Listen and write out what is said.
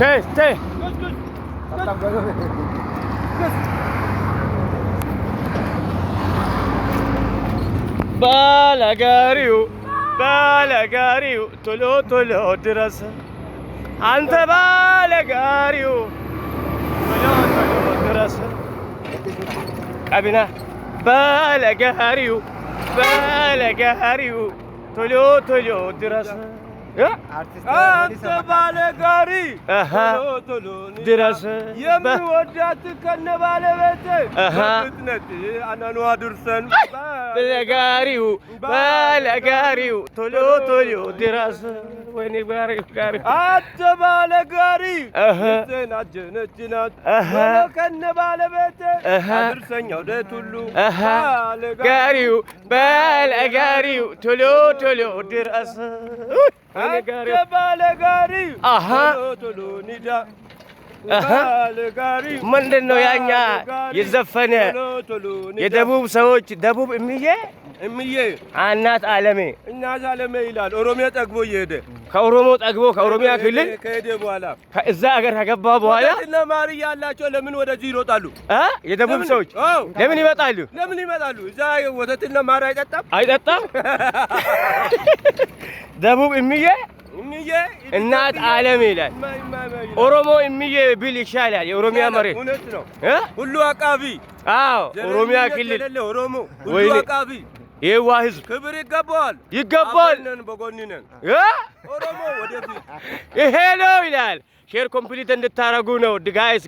ተይ ባለጋሪው ቶሎ ቶሎ ድረስ አንተ ባለጋሪው ቶሎ ቶሎ ድረስ ቀቢና ባለጋሪው ቶሎ ቶሎ ድረስ አንተ ባለጋሪ ቶሎ ድረስ የሚወዳት ከነ ባለቤት በፍጥነት አናኗ ድርሰን ባለጋሪው ቶሎ ቶሎ ድረስ ወይኔ ጋሪው አንተ ባለጋሪ ናት ከነ ባለቤት አድርሰኝ ወደ ቱሉ ባለጋሪው ቶሎ ቶሎ ድረስ ባለጋሪ ቶሎ ኒዳ ምንድን ነው ያኛ የዘፈነ የደቡብ ሰዎች ደቡብ እምዬ እናት ዓለሜ ይላል። ኦሮሚያ ጠግቦ እየሄደ ከኦሮሞ ጠግቦ ከኦሮሚያ ክልል ከሄደ በኋላ እዛ ሀገር ከገባ በኋላ ማር ያላቸው ለምን ወደዚህ ይሮጣሉ? የደቡብ ሰዎች ለምን ይመጣሉ? እዛ ወተትና ማር አይጠጣም። ደቡብ እምዬ እናት ዓለም ይላል። ኦሮሞ እምዬ ቢል ይሻላል። የኦሮሚያ መሬት እውነት ነው። ሁሉ አቃቢ ኦሮሚያ ክልል ኦሮሞ ሁሉ አቃቢ የዋ ህዝብ ክብር ይገባል። በጎንነን ኦሮሞ ወደፊት ይሄ ነው ይላል። ሼር ኮምፕሊት እንድታረጉ ነው ጋይስ